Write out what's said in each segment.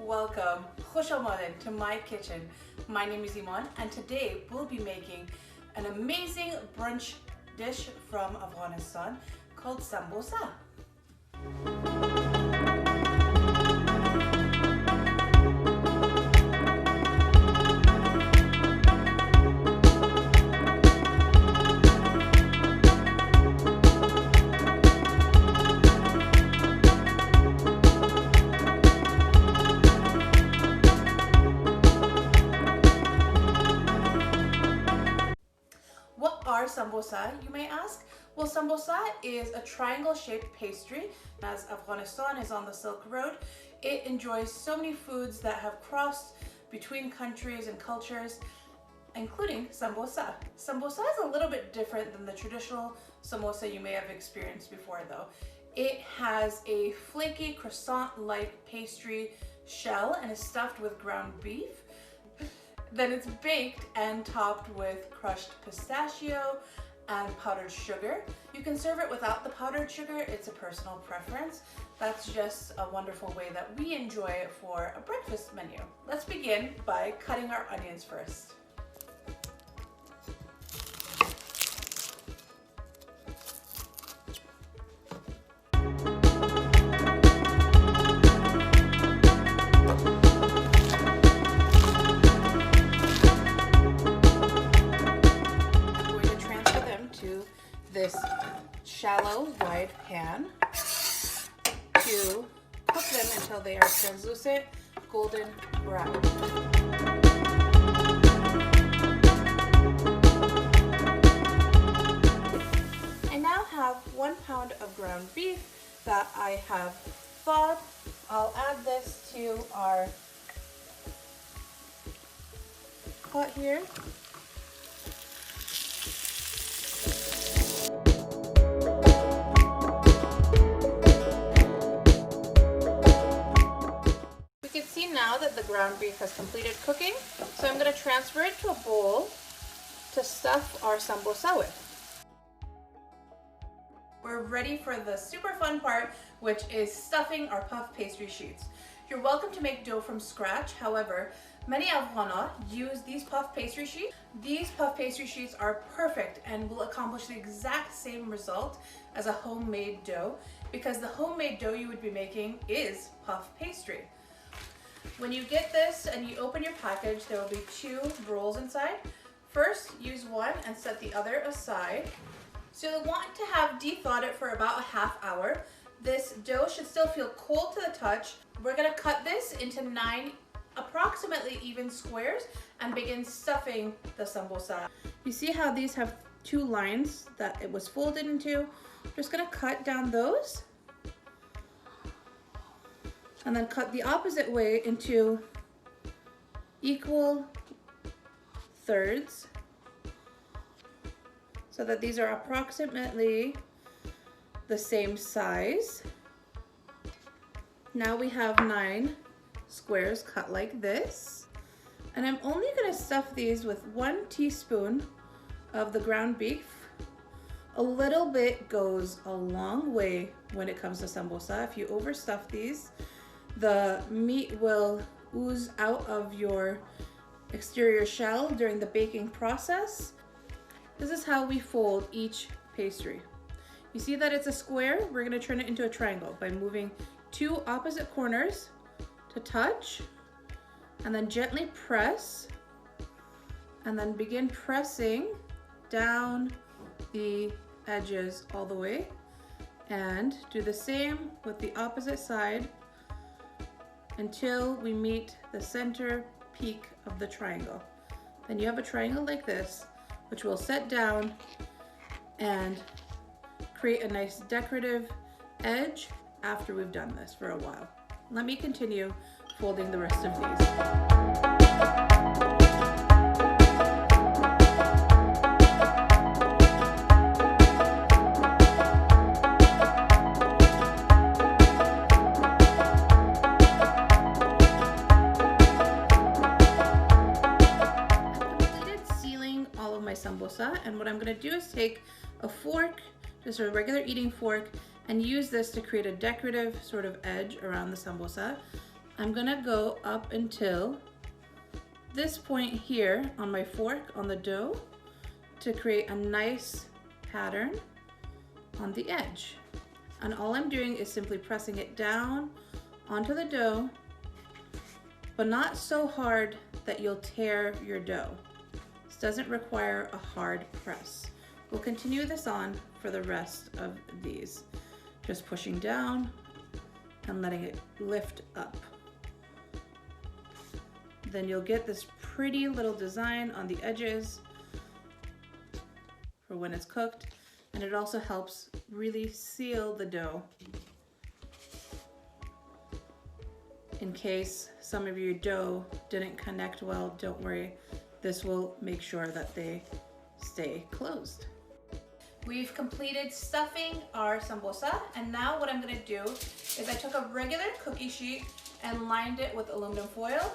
welcome, Khush Amadin, to my kitchen. My name is Iman and today we'll be making an amazing brunch dish from Afghanistan called Sambosa. Sambosa, you may ask? Well, sambosa is a triangle-shaped pastry. As Afghanistan is on the Silk Road, it enjoys so many foods that have crossed between countries and cultures, including sambosa. Sambosa is a little bit different than the traditional samosa you may have experienced before though. It has a flaky croissant-like pastry shell and is stuffed with ground beef. Then it's baked and topped with crushed pistachio and powdered sugar. You can serve it without the powdered sugar, it's a personal preference. That's just a wonderful way that we enjoy it for a breakfast menu. Let's begin by cutting our onions first. This shallow wide pan to cook them until they are translucent golden brown. I now have 1 pound of ground beef that I have thawed. I'll add this to our pot here. You can see now that the ground beef has completed cooking, so I'm going to transfer it to a bowl to stuff our sambosa with. We're ready for the super fun part, which is stuffing our puff pastry sheets. You're welcome to make dough from scratch, however, many Afghans use these puff pastry sheets. These puff pastry sheets are perfect and will accomplish the exact same result as a homemade dough because the homemade dough you would be making is puff pastry. When you get this and you open your package, there will be 2 rolls inside. First, use one and set the other aside. So you'll want to have de-thawed it for about a half hour. This dough should still feel cold to the touch. We're gonna cut this into 9 approximately even squares and begin stuffing the sambosa. You see how these have 2 lines that it was folded into? I'm just gonna cut down those and then cut the opposite way into equal thirds so that these are approximately the same size. Now we have 9 squares cut like this. And I'm only gonna stuff these with 1 teaspoon of the ground beef. A little bit goes a long way when it comes to sambosa. If you overstuff these, the meat will ooze out of your exterior shell during the baking process. This is how we fold each pastry. You see that it's a square? We're gonna turn it into a triangle by moving 2 opposite corners to touch and then gently press and then begin pressing down the edges all the way and do the same with the opposite side until we meet the center peak of the triangle. Then you have a triangle like this, which will set down and create a nice decorative edge after we've done this for a while. Let me continue folding the rest of these. Sambosa, and what I'm going to do is take a fork, just a regular eating fork, and use this to create a decorative sort of edge around the sambosa. I'm gonna go up until this point here on my fork on the dough to create a nice pattern on the edge. And all I'm doing is simply pressing it down onto the dough, but not so hard that you'll tear your dough. This doesn't require a hard press. We'll continue this on for the rest of these. Just pushing down and letting it lift up. Then you'll get this pretty little design on the edges for when it's cooked, and it also helps really seal the dough in case some of your dough didn't connect well. Don't worry, this will make sure that they stay closed. We've completed stuffing our sambosa, and now what I'm gonna do is I took a regular cookie sheet and lined it with aluminum foil.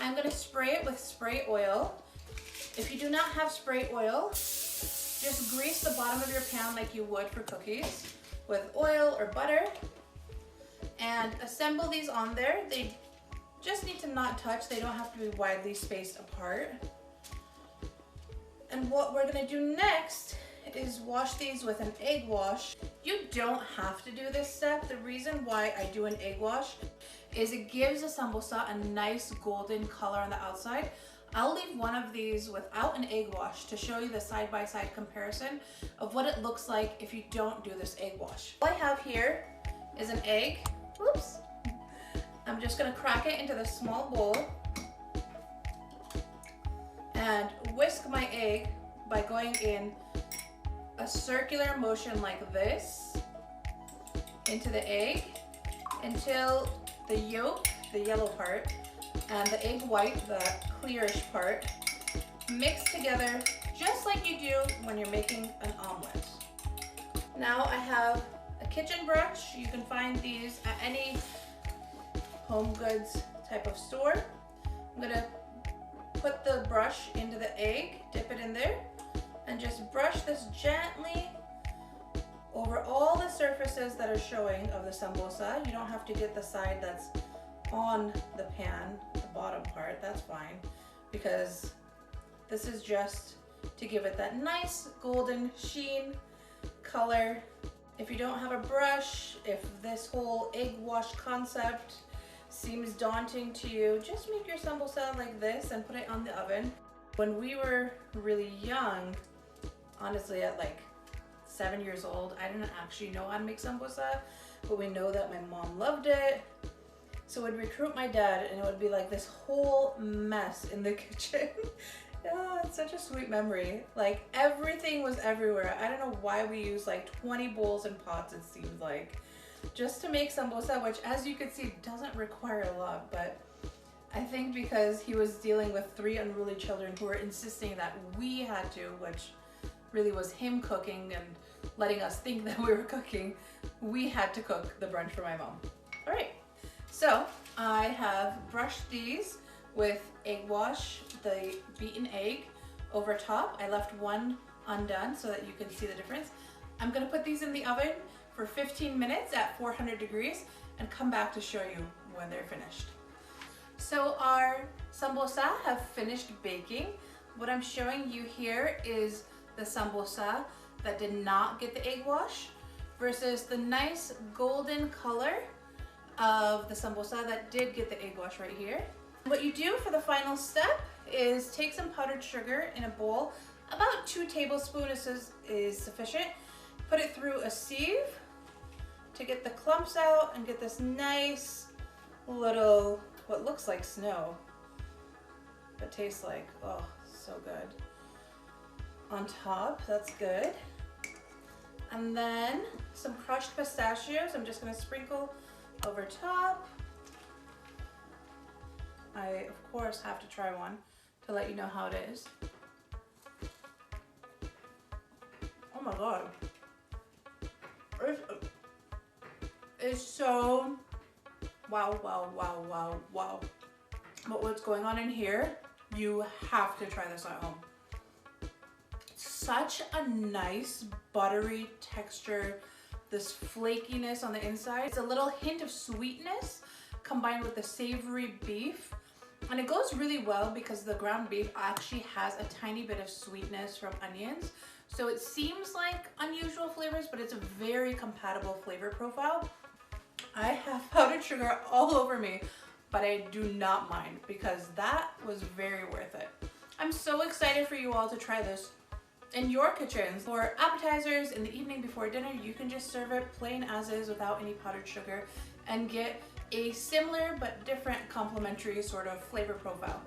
I'm gonna spray it with spray oil. If you do not have spray oil, just grease the bottom of your pan like you would for cookies with oil or butter and assemble these on there. They just need to not touch. They don't have to be widely spaced apart. And what we're gonna do next is wash these with an egg wash. You don't have to do this step. The reason why I do an egg wash is it gives a sambosa a nice golden color on the outside. I'll leave one of these without an egg wash to show you the side-by-side comparison of what it looks like if you don't do this egg wash. All I have here is an egg. Oops. I'm just gonna crack it into the small bowl and whisk my egg by going in a circular motion like this into the egg until the yolk, the yellow part, and the egg white, the clearish part, mix together just like you do when you're making an omelet. Now I have a kitchen brush. You can find these at any home goods type of store. I'm gonna put the brush into the egg, dip it in there, and just brush this gently over all the surfaces that are showing of the sambosa. You don't have to get the side that's on the pan, the bottom part, that's fine, because this is just to give it that nice golden sheen color. If you don't have a brush, if this whole egg wash concept seems daunting to you, just make your sambosa like this and put it on the oven. When we were really young, honestly at like 7 years old, I didn't actually know how to make sambosa, but we know that my mom loved it. So we'd recruit my dad and it would be like this whole mess in the kitchen. Oh, it's such a sweet memory. Like everything was everywhere. I don't know why we used like 20 bowls and pots, it seems like, just to make sambosa, which as you can see doesn't require a lot, but I think because he was dealing with 3 unruly children who were insisting that we had to, which really was him cooking and letting us think that we were cooking, we had to cook the brunch for my mom. All right, so I have brushed these with egg wash, the beaten egg over top. I left one undone so that you can see the difference. I'm gonna put these in the oven for 15 minutes at 400 degrees and come back to show you when they're finished. So our sambosa have finished baking. What I'm showing you here is the sambosa that did not get the egg wash versus the nice golden color of the sambosa that did get the egg wash right here. What you do for the final step is take some powdered sugar in a bowl. About 2 tablespoons is sufficient. Put it through a sieve to get the clumps out and get this nice little, what looks like snow, but tastes like, oh, so good. On top, that's good. And then some crushed pistachios. I'm just gonna sprinkle over top. I, of course, have to try one to let you know how it is. Oh my God. It's so, wow, wow, wow, wow, wow. But what's going on in here, you have to try this at home. Such a nice buttery texture, this flakiness on the inside. It's a little hint of sweetness, combined with the savory beef. And it goes really well because the ground beef actually has a tiny bit of sweetness from onions. So it seems like unusual flavors, but it's a very compatible flavor profile. I have powdered sugar all over me, but I do not mind because that was very worth it. I'm so excited for you all to try this in your kitchens. For appetizers in the evening before dinner, you can just serve it plain as is without any powdered sugar and get a similar but different complementary sort of flavor profile.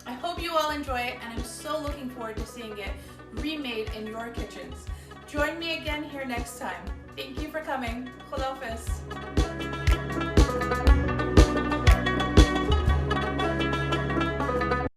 I hope you all enjoy it, and I'm so looking forward to seeing it remade in your kitchens. Join me again here next time. Thank you for coming. Khudafis.